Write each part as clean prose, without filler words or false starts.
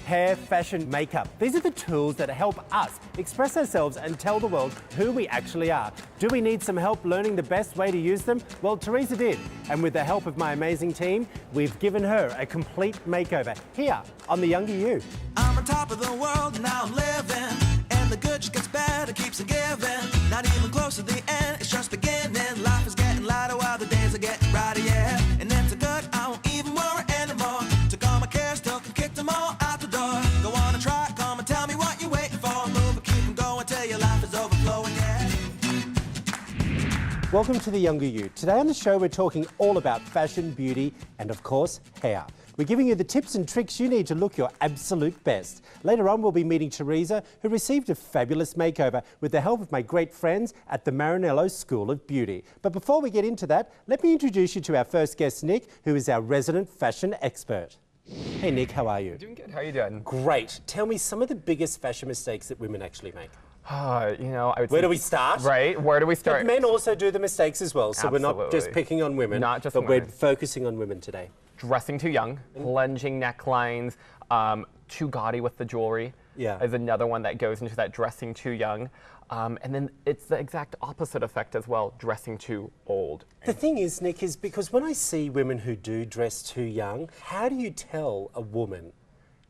hair, fashion, makeup. These are the tools that help us express ourselves and tell the world who we actually are. Do we need some help learning the best way to use them? Well, Teresa did. And with the help of my amazing team, we've given her a complete makeover here on The Younger You. I'm on top of the world, now I'm living. And the good just gets better, keeps on giving. Not even close to the end, it's just beginning. Life is getting lighter while the days are getting brighter, yeah. And it's a good, I won't even worry anymore. Took all my cares, still can kick them all out the door. Go on and try, come and tell me what you're waiting for. Move and keep them going till your life is overflowing, yeah. Welcome to The Younger You. Today on the show, we're talking all about fashion, beauty, and of course, hair. We're giving you the tips and tricks you need to look your absolute best. Later on, we'll be meeting Teresa, who received a fabulous makeover with the help of my great friends at the Marinello School of Beauty. But before we get into that, let me introduce you to our first guest, Nick, who is our resident fashion expert. Hey, Nick, how are you? Doing good. How are you doing? Great. Tell me some of the biggest fashion mistakes that women actually make. You know, I would Where say, do we start? Right, where do we start? But men also do the mistakes as well, so we're not just Absolutely. picking on women, Not just but we're women. focusing on women today. Dressing too young, plunging necklines, too gaudy with the jewelry Yeah. is another one that goes into that dressing too young. And then it's the exact opposite effect as well, dressing too old. The thing is, Nick, is because when I see women who do dress too young, how do you tell a woman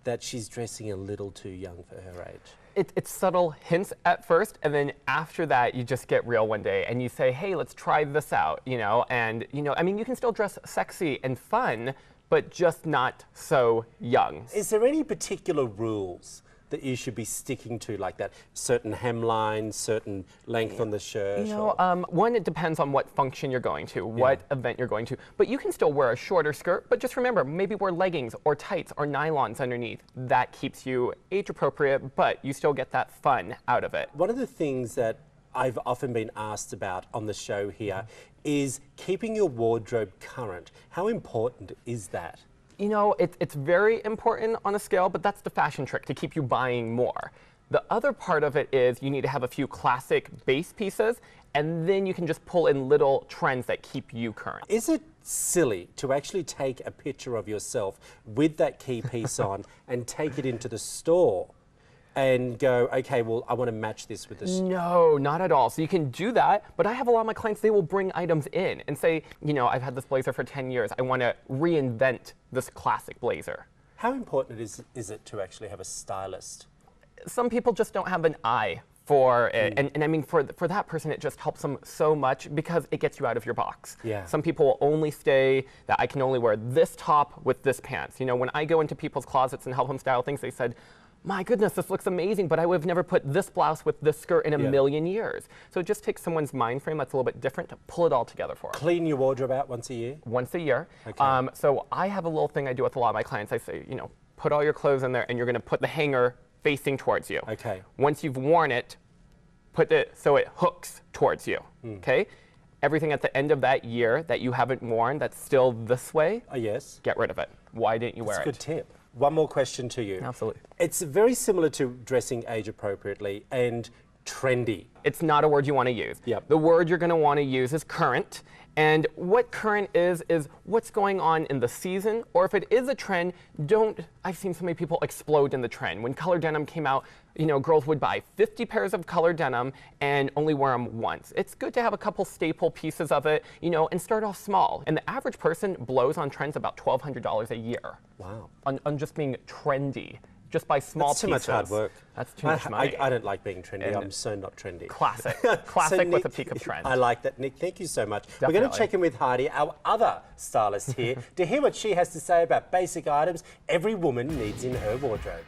that she's dressing a little too young for her age? It's subtle hints at first, and then after that, you just get real one day and you say, hey, let's try this out, you know? And, you know, I mean, you can still dress sexy and fun, but just not so young. Is there any particular rules that you should be sticking to, like that certain hemline, certain length on the shirt? You know, one, it depends on what function you're going to, what event you're going to. But you can still wear a shorter skirt, but just remember, maybe wear leggings or tights or nylons underneath. That keeps you age appropriate, but you still get that fun out of it. One of the things that I've often been asked about on the show here is keeping your wardrobe current. How important is that? You know, it's very important on a scale, but that's the fashion trick, to keep you buying more. The other part of it is you need to have a few classic base pieces, and then you can just pull in little trends that keep you current. Is it silly to actually take a picture of yourself with that key piece on and take it into the store and go, okay, well, I want to match this with this? No, not at all. So you can do that, but I have a lot of my clients, they will bring items in and say, you know, I've had this blazer for 10 years. I want to reinvent this classic blazer. How important is it to actually have a stylist? Some people just don't have an eye for it. And I mean, for that person, it just helps them so much because it gets you out of your box. Yeah. Some people will only stay that I can only wear this top with this pants. You know, when I go into people's closets and help them style things, they said, my goodness, this looks amazing, but I would have never put this blouse with this skirt in a million years. So it just takes someone's mind frame that's a little bit different to pull it all together for them. Clean your wardrobe out once a year? Once a year. Okay. So I have a little thing I do with a lot of my clients. I say, you know, put all your clothes in there and you're going to put the hanger facing towards you. Okay. Once you've worn it, put it so it hooks towards you. Okay? Everything at the end of that year that you haven't worn that's still this way, Yes. get rid of it. Why didn't you wear That's a it? good tip. One more question to you. Absolutely. It's very similar to dressing age appropriately and trendy. It's not a word you want to use. Yep. The word you're going to want to use is current. And what current is what's going on in the season, or if it is a trend, I've seen so many people explode in the trend. When color denim came out, you know, girls would buy 50 pairs of color denim and only wear them once. It's good to have a couple staple pieces of it, you know, and start off small. And the average person blows on trends about $1,200 a year. Wow. On just being trendy. Just by small That's too pieces. much hard work. That's too much money. I don't like being trendy. And I'm so not trendy. Classic. So, Classic with Nick, a peak of trend. I like that, Nick. Thank you so much. We're going to Definitely. check in with Heidi, our other stylist here, to hear what she has to say about basic items every woman needs in her wardrobe.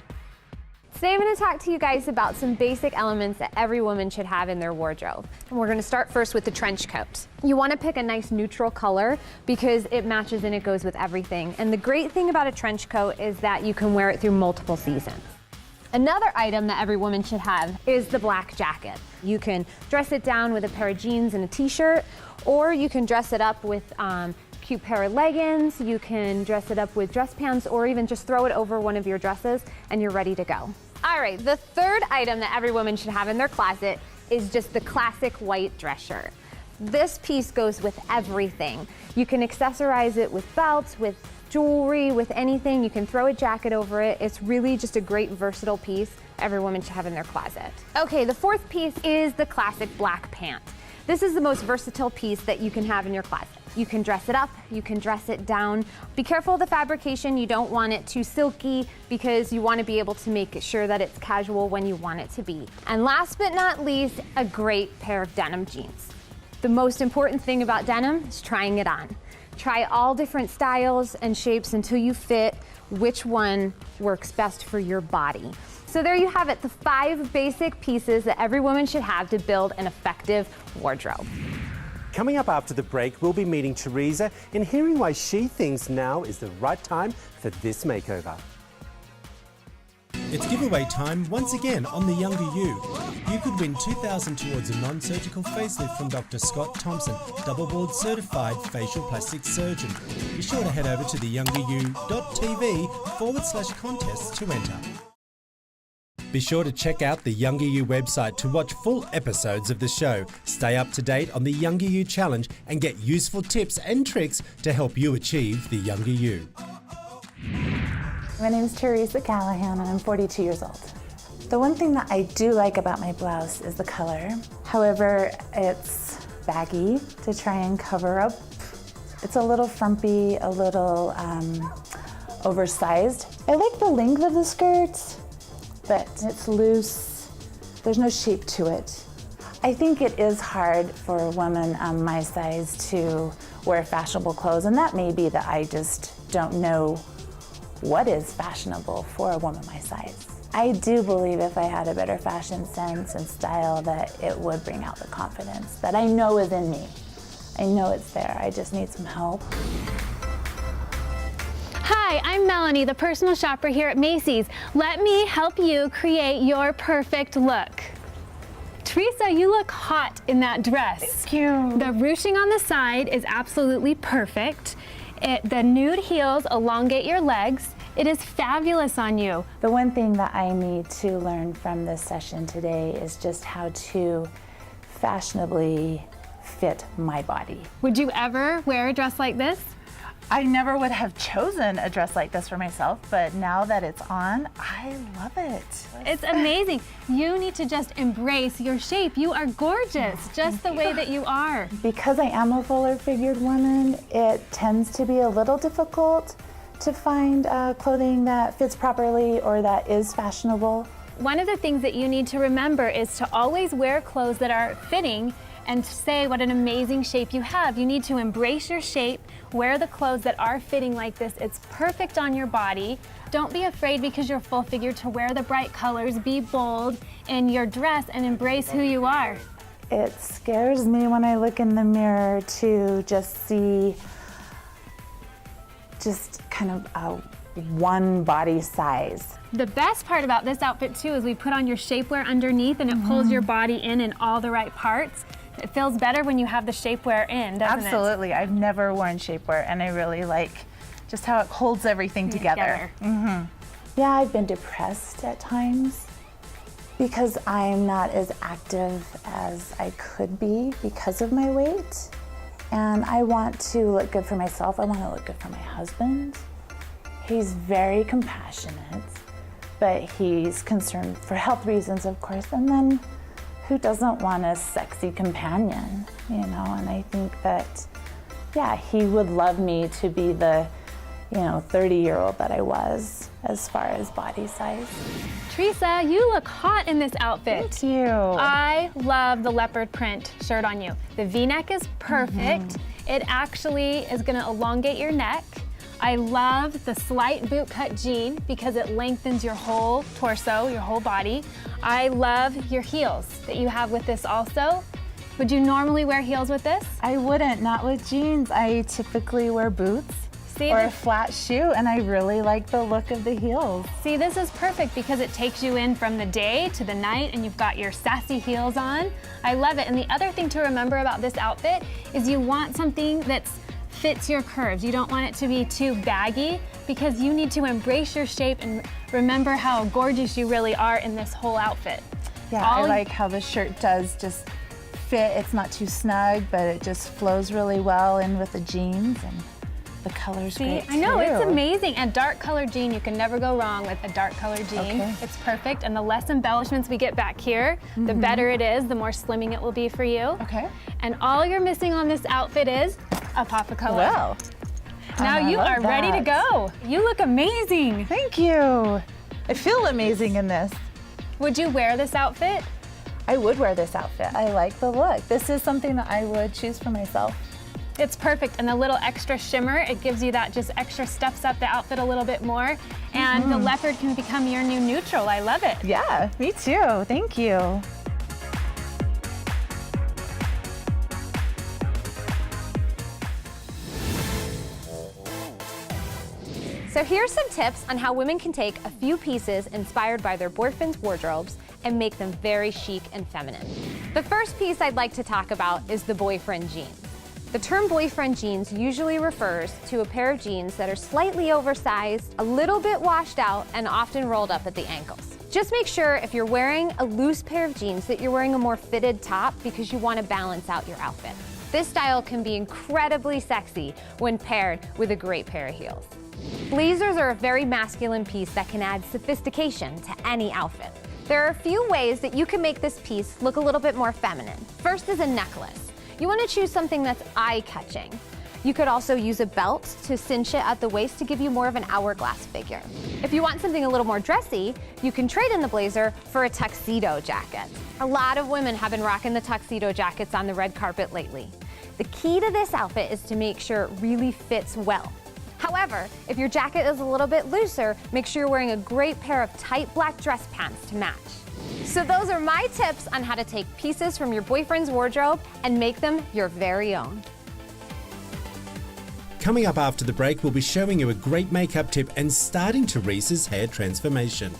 Today I'm going to talk to you guys about some basic elements that every woman should have in their wardrobe. And we're going to start first with the trench coat. You want to pick a nice neutral color because it matches and it goes with everything. And the great thing about a trench coat is that you can wear it through multiple seasons. Another item that every woman should have is the black jacket. You can dress it down with a pair of jeans and a t-shirt, or you can dress it up with cute pair of leggings, you can dress it up with dress pants, or even just throw it over one of your dresses and you're ready to go. All right, the third item that every woman should have in their closet is just the classic white dress shirt. This piece goes with everything. You can accessorize it with belts, with jewelry, with anything. You can throw a jacket over it. It's really just a great versatile piece every woman should have in their closet. Okay, the fourth piece is the classic black pant. This is the most versatile piece that you can have in your closet. You can dress it up, you can dress it down. Be careful of the fabrication. You don't want it too silky because you want to be able to make sure that it's casual when you want it to be. And last but not least, a great pair of denim jeans. The most important thing about denim is trying it on. Try all different styles and shapes until you fit which one works best for your body. So there you have it, the 5 basic pieces that every woman should have to build an effective wardrobe. Coming up after the break, we'll be meeting Teresa and hearing why she thinks now is the right time for this makeover. It's giveaway time once again on The Younger You. You could win $2,000 towards a non-surgical facelift from Dr. Scott Thompson, double board certified facial plastic surgeon. Be sure to head over to theyoungeryou.tv/contests to enter. Be sure to check out the Younger You website to watch full episodes of the show. Stay up to date on the Younger You Challenge and get useful tips and tricks to help you achieve the Younger You. My name is Teresa Callahan and I'm 42 years old. The one thing that I do like about my blouse is the color. However, it's baggy to try and cover up. It's a little frumpy, a little oversized. I like the length of the skirt, but it's loose. There's no shape to it. I think it is hard for a woman my size to wear fashionable clothes, and that may be that I just don't know what is fashionable for a woman my size. I do believe if I had a better fashion sense and style that it would bring out the confidence that I know is in me. I know it's there, I just need some help. Hi, I'm Melanie, the personal shopper here at Macy's. Let me help you create your perfect look. Teresa, you look hot in that dress. Thank you. The ruching on the side is absolutely perfect. The nude heels elongate your legs. It is fabulous on you. The one thing that I need to learn from this session today is just how to fashionably fit my body. Would you ever wear a dress like this? I never would have chosen a dress like this for myself, but now that it's on, I love it. It's amazing. You need to just embrace your shape. You are gorgeous, just the way that you are. Because I am a fuller figured woman, it tends to be a little difficult to find clothing that fits properly or that is fashionable. One of the things that you need to remember is to always wear clothes that are fitting and say what an amazing shape you have. You need to embrace your shape, wear the clothes that are fitting like this. It's perfect on your body. Don't be afraid because you're full figure to wear the bright colors, be bold in your dress and embrace who you are. It scares me when I look in the mirror to just see just kind of a one body size. The best part about this outfit too is we put on your shapewear underneath and it pulls your body in all the right parts. It feels better when you have the shapewear in, doesn't it? Absolutely. I've never worn shapewear, and I really like just how it holds everything together. Yeah, I've been depressed at times because I'm not as active as I could be because of my weight. And I want to look good for myself. I want to look good for my husband. He's very compassionate, but he's concerned for health reasons, of course. And then who doesn't want a sexy companion, you know? And I think that, yeah, he would love me to be the, 30-year-old that I was as far as body size. Teresa, you look hot in this outfit. Thank you. I love the leopard print shirt on you. The V-neck is perfect. It actually is gonna elongate your neck. I love the slight boot cut jean because it lengthens your whole torso, your whole body. I love your heels that you have with this also. Would you normally wear heels with this? I wouldn't, not with jeans. I typically wear boots or a flat shoe, and I really like the look of the heels. See, this is perfect because it takes you in from the day to the night and you've got your sassy heels on. I love it. And the other thing to remember about this outfit is you want something that fits your curves. You don't want it to be too baggy because you need to embrace your shape and remember how gorgeous you really are in this whole outfit. Yeah, I like how the shirt does just fit. It's not too snug, but it just flows really well in with the jeans, and the color's great too. I know, it's amazing. And dark colored jean, you can never go wrong with a dark colored jean. Okay. It's perfect. And the less embellishments we get back here, the better it is, the more slimming it will be for you. Okay. And all you're missing on this outfit is a pop of color. Well, now you are ready to go. You look amazing. Thank you. I feel amazing in this. Would you wear this outfit? I would wear this outfit. I like the look. This is something that I would choose for myself. It's perfect, and the little extra shimmer, it gives you that just extra steps up the outfit a little bit more, and the leopard can become your new neutral. I love it. Yeah, me too. Thank you. So here's some tips on how women can take a few pieces inspired by their boyfriend's wardrobes and make them very chic and feminine. The first piece I'd like to talk about is the boyfriend jeans. The term boyfriend jeans usually refers to a pair of jeans that are slightly oversized, a little bit washed out, and often rolled up at the ankles. Just make sure if you're wearing a loose pair of jeans that you're wearing a more fitted top because you want to balance out your outfit. This style can be incredibly sexy when paired with a great pair of heels. Blazers are a very masculine piece that can add sophistication to any outfit. There are a few ways that you can make this piece look a little bit more feminine. First is a necklace. You want to choose something that's eye-catching. You could also use a belt to cinch it at the waist to give you more of an hourglass figure. If you want something a little more dressy, you can trade in the blazer for a tuxedo jacket. A lot of women have been rocking the tuxedo jackets on the red carpet lately. The key to this outfit is to make sure it really fits well. However, if your jacket is a little bit looser, make sure you're wearing a great pair of tight black dress pants to match. So those are my tips on how to take pieces from your boyfriend's wardrobe and make them your very own. Coming up after the break, we'll be showing you a great makeup tip and starting Teresa's hair transformation.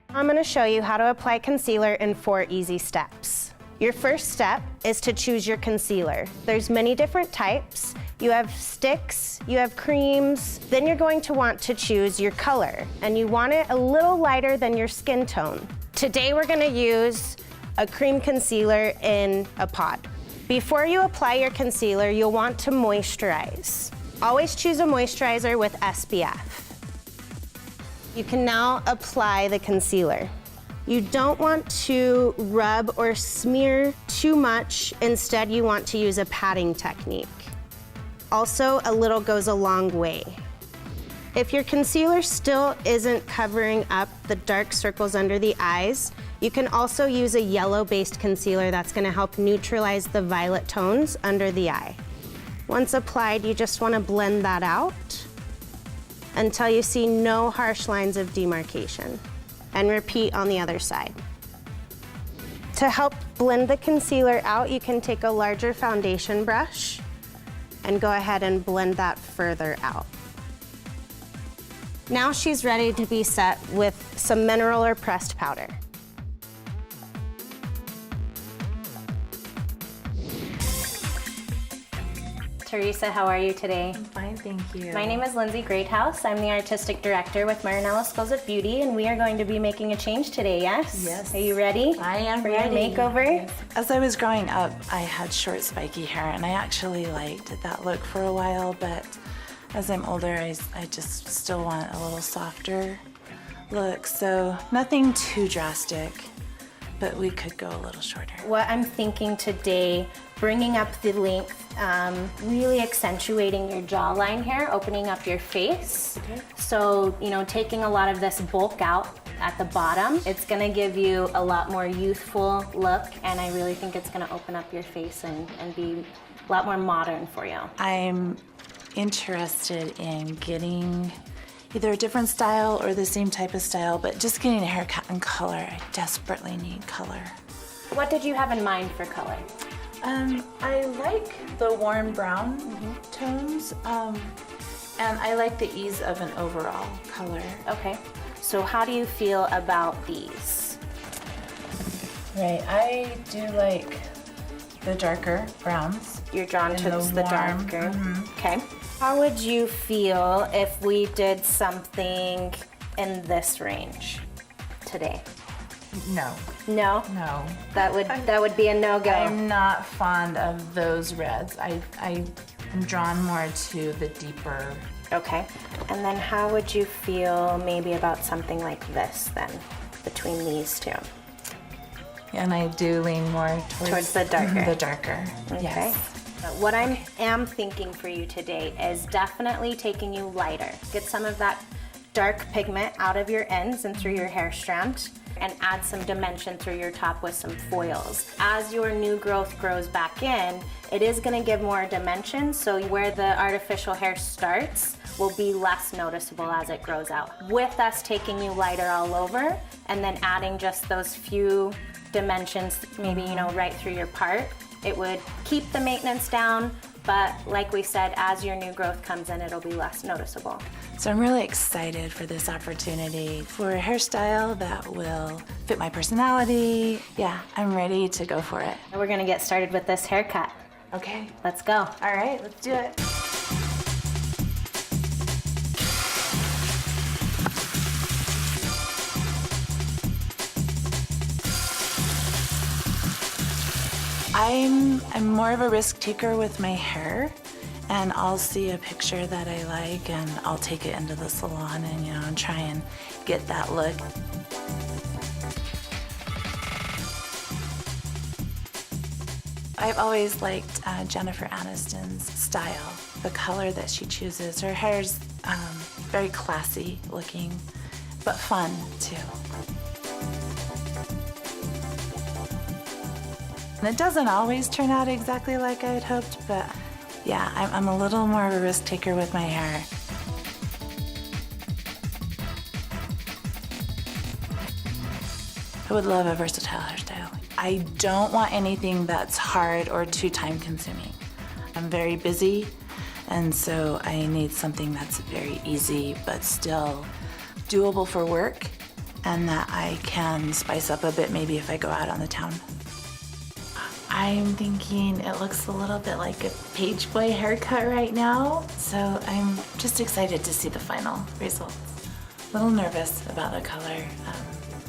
I'm going to show you how to apply concealer in 4 easy steps. Your first step is to choose your concealer. There's many different types. You have sticks, you have creams, then you're going to want to choose your color, and you want it a little lighter than your skin tone. Today we're going to use a cream concealer in a pod. Before you apply your concealer, you'll want to moisturize. Always choose a moisturizer with SPF. You can now apply the concealer. You don't want to rub or smear too much. Instead, you want to use a patting technique. Also, a little goes a long way. If your concealer still isn't covering up the dark circles under the eyes, you can also use a yellow-based concealer that's going to help neutralize the violet tones under the eye. Once applied, you just want to blend that out until you see no harsh lines of demarcation. And repeat on the other side. To help blend the concealer out, you can take a larger foundation brush and go ahead and blend that further out. Now she's ready to be set with some mineral or pressed powder. Teresa, how are you today? I'm fine, thank you. My name is Lindsay Greathouse. I'm the Artistic Director with Marinello Schools of Beauty, and we are going to be making a change today, yes? Yes. Are you ready? I am for ready. your makeover? As I was growing up, I had short, spiky hair, and I actually liked that look for a while, but as I'm older, I just still want a little softer look, so nothing too drastic, but we could go a little shorter. What I'm thinking today, bringing up the length, really accentuating your jawline here, opening up your face. Okay. So, you know, taking a lot of this bulk out at the bottom, it's gonna give you a lot more youthful look, and I really think it's gonna open up your face and be a lot more modern for you. I'm interested in getting either a different style or the same type of style, but just getting a haircut and color. I desperately need color. What did you have in mind for color? I like the warm brown tones, and I like the ease of an overall color. Okay, so how do you feel about these? Right, I do like the darker browns. You're drawn to the warm. darker. Okay. How would you feel if we did something in this range today? No. No? No. That would be a no-go. I'm not fond of those reds. I am drawn more to the deeper. Okay. And then how would you feel maybe about something like this then, between these two? And I do lean more Towards the darker. The darker. Okay. Yes. What I am thinking for you today is definitely taking you lighter. Get some of that dark pigment out of your ends and through your hair strand, and add some dimension through your top with some foils. As your new growth grows back in, it is gonna give more dimension, so where the artificial hair starts will be less noticeable as it grows out. With us taking you lighter all over, and then adding just those few dimensions, maybe, you know, right through your part, it would keep the maintenance down, but like we said, as your new growth comes in, it'll be less noticeable. So I'm really excited for this opportunity for a hairstyle that will fit my personality. Yeah, I'm ready to go for it. We're gonna get started with this haircut. Okay. Let's go. All right, let's do it. I'm more of a risk taker with my hair, and I'll see a picture that I like and I'll take it into the salon and, you know, and try and get that look. I've always liked Jennifer Aniston's style, the color that she chooses. Her hair's very classy looking, but fun too. And it doesn't always turn out exactly like I had hoped, but yeah, I'm a little more of a risk taker with my hair. I would love a versatile hairstyle. I don't want anything that's hard or too time consuming. I'm very busy, and so I need something that's very easy but still doable for work, and that I can spice up a bit maybe if I go out on the town. I'm thinking it looks a little bit like a page boy haircut right now, so I'm just excited to see the final results. A little nervous about the color,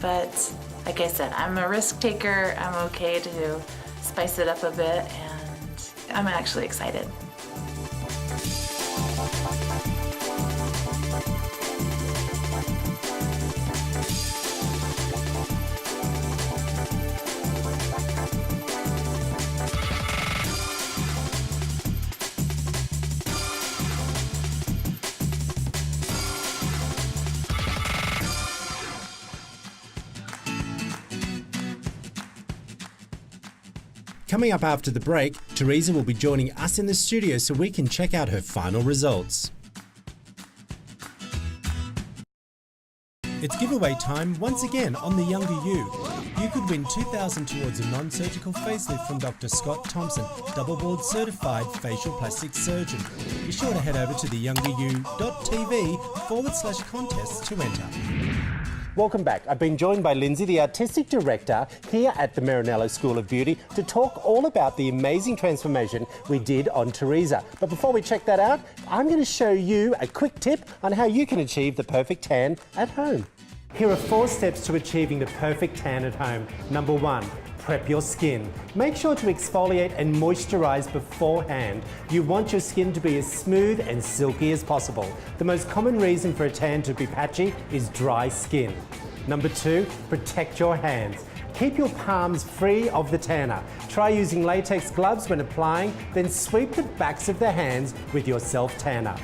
but like I said, I'm a risk taker. I'm okay to spice it up a bit, and I'm actually excited. Coming up after the break, Teresa will be joining us in the studio so we can check out her final results. It's giveaway time once again on The Younger You. You could win $2,000 towards a non-surgical facelift from Dr. Scott Thompson, double board certified facial plastic surgeon. Be sure to head over to theyoungeryou.tv/contests to enter. Welcome back. I've been joined by Lindsay, the Artistic Director here at the Marinello School of Beauty, to talk all about the amazing transformation we did on Teresa. But before we check that out, I'm going to show you a quick tip on how you can achieve the perfect tan at home. Here are 4 steps to achieving the perfect tan at home. Number 1. Prep your skin. Make sure to exfoliate and moisturize beforehand. You want your skin to be as smooth and silky as possible. The most common reason for a tan to be patchy is dry skin. Number 2, protect your hands. Keep your palms free of the tanner. Try using latex gloves when applying, then sweep the backs of the hands with your self-tanner.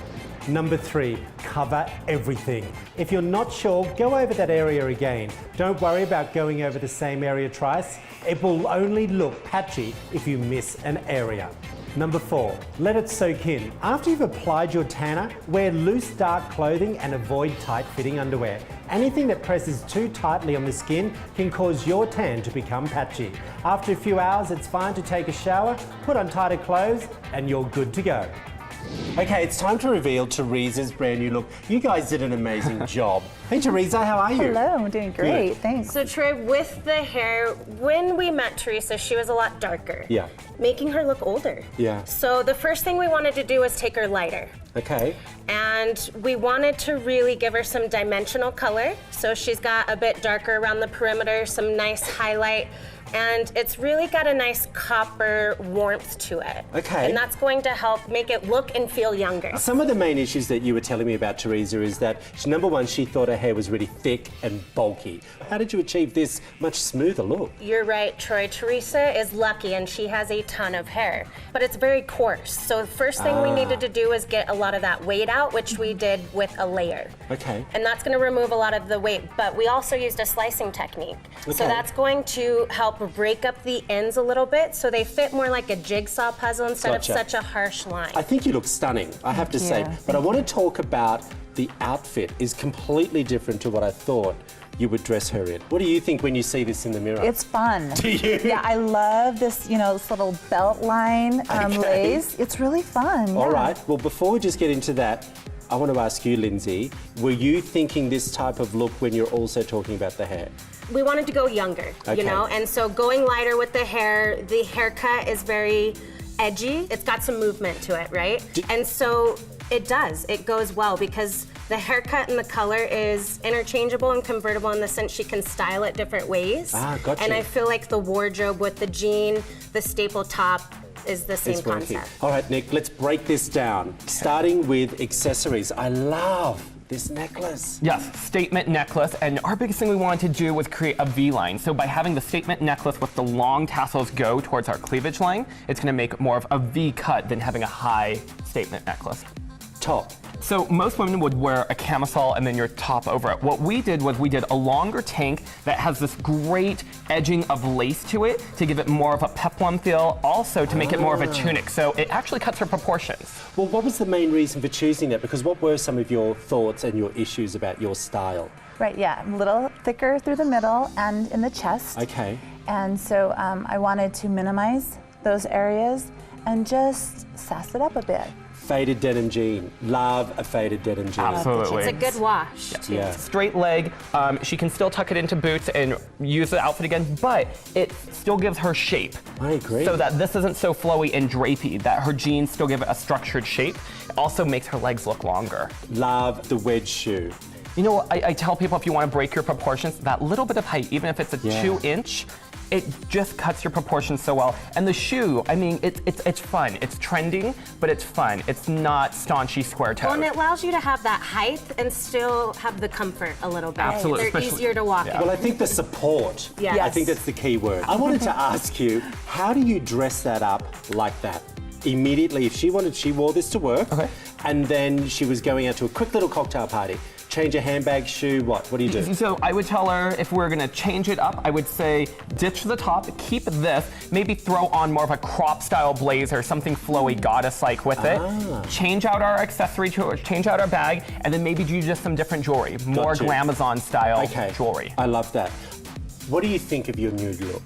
Number 3, cover everything. If you're not sure, go over that area again. Don't worry about going over the same area twice. It will only look patchy if you miss an area. Number 4, let it soak in. After you've applied your tanner, wear loose dark clothing and avoid tight-fitting underwear. Anything that presses too tightly on the skin can cause your tan to become patchy. After a few hours, it's fine to take a shower, put on tighter clothes, and you're good to go. Okay, it's time to reveal Teresa's brand new look. You guys did an amazing job. Hey, Teresa, how are you? Hello, I'm doing great, Good. thanks. So Trey, with the hair, when we met Teresa, she was a lot darker. Yeah. Making her look older. Yeah. So the first thing we wanted to do was take her lighter. Okay. And we wanted to really give her some dimensional color. So she's got a bit darker around the perimeter, some nice highlight, and it's really got a nice copper warmth to it. Okay. And that's going to help make it look and feel younger. Some of the main issues that you were telling me about Teresa is that, number one, she thought her hair was really thick and bulky. How did you achieve this much smoother look? You're right, Troy. Teresa is lucky and she has a ton of hair, but it's very coarse. So the first thing we needed to do is get a lot of that weight out, which we did with a layer. Okay. And that's going to remove a lot of the weight, but we also used a slicing technique. Okay. So that's going to help break up the ends a little bit so they fit more like a jigsaw puzzle instead Gotcha. of such a harsh line. I think you look stunning, I have to say. Thank you. But I want to talk about the outfit is completely different to what I thought you would dress her in. What do you think when you see this in the mirror? It's fun. Do you? Yeah, I love this, this little belt line lace. It's really fun. All yeah. right, well, before we just get into that, I want to ask you, Lindsay, were you thinking this type of look when you're also talking about the hair? We wanted to go younger, Okay. and so going lighter with the haircut is very edgy. It's got some movement to it, right? And so it goes well because the haircut and the color is interchangeable and convertible in the sense she can style it different ways. Gotcha. And I feel like the wardrobe with the jean, the staple top, is the same It's working. concept. All right, Nick, let's break this down. Starting with accessories. I love this necklace. Yes, statement necklace, and our biggest thing we wanted to do was create a V-line. So by having the statement necklace with the long tassels go towards our cleavage line, it's gonna make more of a V cut than having a high statement necklace. Top. So most women would wear a camisole and then your top over it. What we did was we did a longer tank that has this great edging of lace to it to give it more of a peplum feel, also to make it more of a tunic. So it actually cuts her proportions. Well, what was the main reason for choosing that? Because what were some of your thoughts and your issues about your style? Right, yeah, a little thicker through the middle and in the chest. Okay. And so I wanted to minimize those areas and just sass it up a bit. Faded denim jean. Love a faded denim jean. Absolutely. It's a good wash, too. Yeah. Straight leg, she can still tuck it into boots and use the outfit again, but it still gives her shape. I agree. So that this isn't so flowy and drapey, that her jeans still give it a structured shape. It also makes her legs look longer. Love the wedge shoe. You know, I tell people if you want to break your proportions, that little bit of height, even if it's a 2-inch, it just cuts your proportions so well. And the shoe, I mean, it's fun. It's trending, but it's fun. It's not staunchy square-toed. Well, and it allows you to have that height and still have the comfort a little bit. Absolutely, They're especially- easier to walk in. Well, I think the support. Yes. I think that's the key word. I wanted to ask you, how do you dress that up like that? Immediately, if she wore this to work, and then she was going out to a quick little cocktail party. Change a handbag, shoe, what? What do you do? So I would tell her if we're gonna change it up, I would say ditch the top, keep this, maybe throw on more of a crop style blazer, something flowy, goddess-like with it. Change out our accessory, change out our bag, and then maybe do just some different jewelry, more Gotcha. glamazon style jewelry. I love that. What do you think of your new look?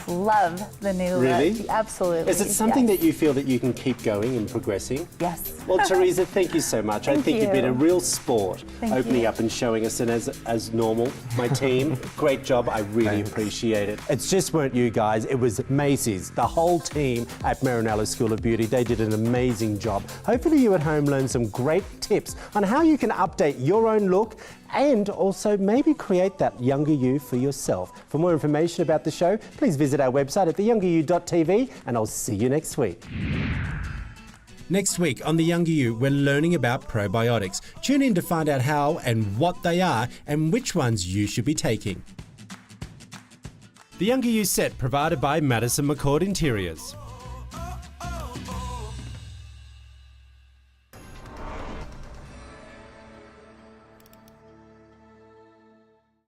Love the new Really? look. Absolutely. Is it something yes. that you feel that you can keep going and progressing? Yes. Well, Teresa, thank you so much. I Thank think you've been you. a real sport Thank opening you. up and showing us, and as normal, my team, great job. I really appreciate it. It's just weren't you guys, it was Macy's, the whole team at Marinello School of Beauty. They did an amazing job. Hopefully you at home learned some great tips on how you can update your own look and also maybe create that younger you for yourself. For more information about the show, please visit our website at theyoungeryou.tv, and I'll see you next week. Next week on The Younger You, we're learning about probiotics. Tune in to find out how and what they are and which ones you should be taking. The Younger You set provided by Madison McCord Interiors.